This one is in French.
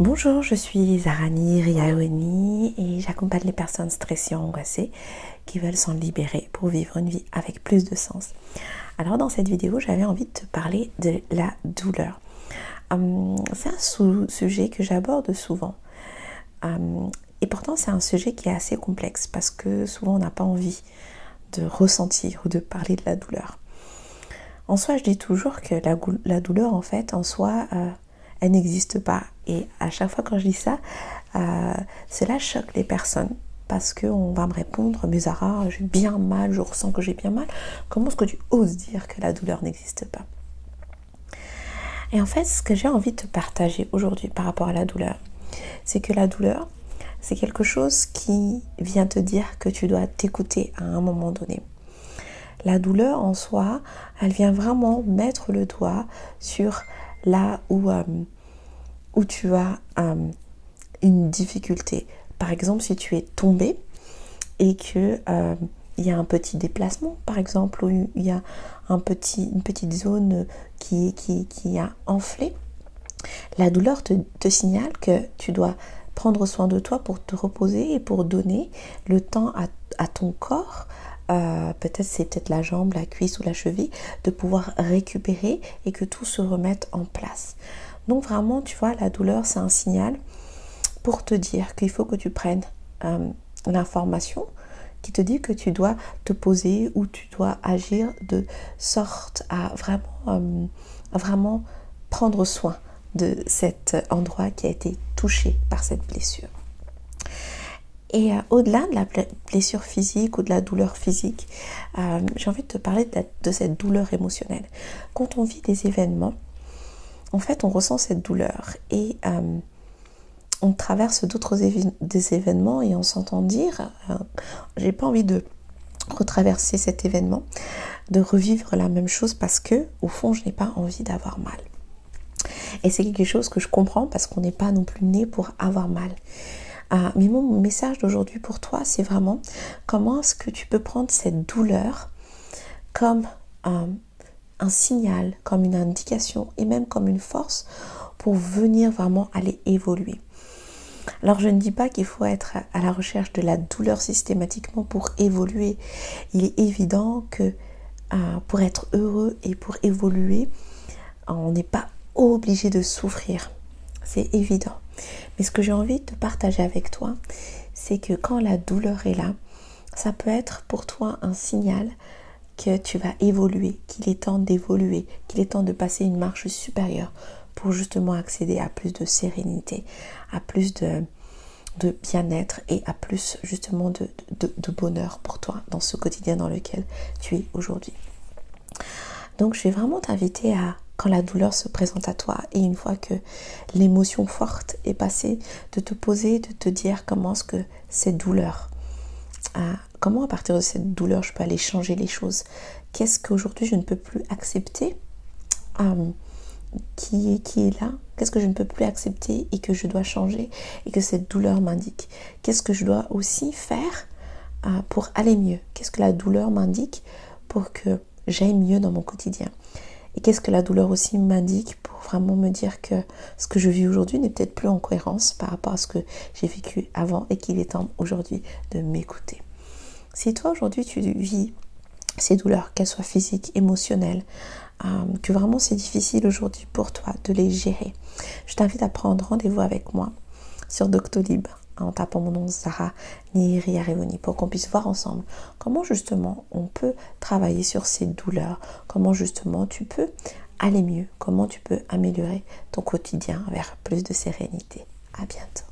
Bonjour, je suis Zarani Riaoni et j'accompagne les personnes stressées et angoissées qui veulent s'en libérer pour vivre une vie avec plus de sens. Alors dans cette vidéo, j'avais envie de te parler de la douleur. C'est un sujet que j'aborde souvent. Et pourtant, c'est un sujet qui est assez complexe parce que souvent, on n'a pas envie de ressentir ou de parler de la douleur. En soi, je dis toujours que la douleur, en fait, en soi, elle n'existe pas. Et à chaque fois quand je dis ça, cela choque les personnes. Parce qu'on va me répondre, mais Zara, j'ai bien mal, je ressens que j'ai bien mal. Comment est-ce que tu oses dire que la douleur n'existe pas? Et en fait, ce que j'ai envie de te partager aujourd'hui par rapport à la douleur, c'est que la douleur, c'est quelque chose qui vient te dire que tu dois t'écouter à un moment donné. La douleur en soi, elle vient vraiment mettre le doigt sur là où tu as une difficulté. Par exemple, si tu es tombé et que il y a un petit déplacement, par exemple, où il y a une petite zone qui a enflé, la douleur te signale que tu dois prendre soin de toi pour te reposer et pour donner le temps à ton corps, peut-être la jambe, la cuisse ou la cheville, de pouvoir récupérer et que tout se remette en place. Donc vraiment, tu vois, la douleur, c'est un signal pour te dire qu'il faut que tu prennes l'information qui te dit que tu dois te poser ou tu dois agir de sorte à vraiment prendre soin de cet endroit qui a été touché par cette blessure. Et au-delà de la blessure physique ou de la douleur physique, j'ai envie de te parler de cette douleur émotionnelle. Quand on vit des événements, en fait, on ressent cette douleur et on traverse des événements et on s'entend dire j'ai pas envie de retraverser cet événement, de revivre la même chose parce que au fond, je n'ai pas envie d'avoir mal. Et c'est quelque chose que je comprends parce qu'on n'est pas non plus né pour avoir mal. Mais mon message d'aujourd'hui pour toi, c'est vraiment comment est-ce que tu peux prendre cette douleur comme un signal, comme une indication et même comme une force pour venir vraiment aller évoluer. Alors je ne dis pas qu'il faut être à la recherche de la douleur systématiquement pour évoluer. Il est évident que pour être heureux et pour évoluer, on n'est pas obligé de souffrir. C'est évident. Mais ce que j'ai envie de partager avec toi, c'est que quand la douleur est là, ça peut être pour toi un signal que tu vas évoluer, qu'il est temps d'évoluer, qu'il est temps de passer une marche supérieure pour justement accéder à plus de sérénité, à plus de bien-être et à plus justement de bonheur pour toi dans ce quotidien dans lequel tu es aujourd'hui. Donc je vais vraiment t'inviter à, quand la douleur se présente à toi et une fois que l'émotion forte est passée, de te poser, de te dire comment est-ce que cette douleur, comment à partir de cette douleur je peux aller changer les choses. Qu'est-ce qu'aujourd'hui je ne peux plus accepter qui est là, qu'est-ce que je ne peux plus accepter et que je dois changer et que cette douleur m'indique. Qu'est-ce que je dois aussi faire pour aller mieux. Qu'est-ce que la douleur m'indique pour que j'aille mieux dans mon quotidien. Et qu'est-ce que la douleur aussi m'indique pour vraiment me dire que ce que je vis aujourd'hui n'est peut-être plus en cohérence par rapport à ce que j'ai vécu avant et qu'il est temps aujourd'hui de m'écouter. Si toi aujourd'hui tu vis ces douleurs, qu'elles soient physiques, émotionnelles, que vraiment c'est difficile aujourd'hui pour toi de les gérer, je t'invite à prendre rendez-vous avec moi sur Doctolib en tapant mon nom Zara Riaoni pour qu'on puisse voir ensemble comment justement on peut travailler sur ces douleurs, comment justement tu peux aller mieux, comment tu peux améliorer ton quotidien vers plus de sérénité. À bientôt.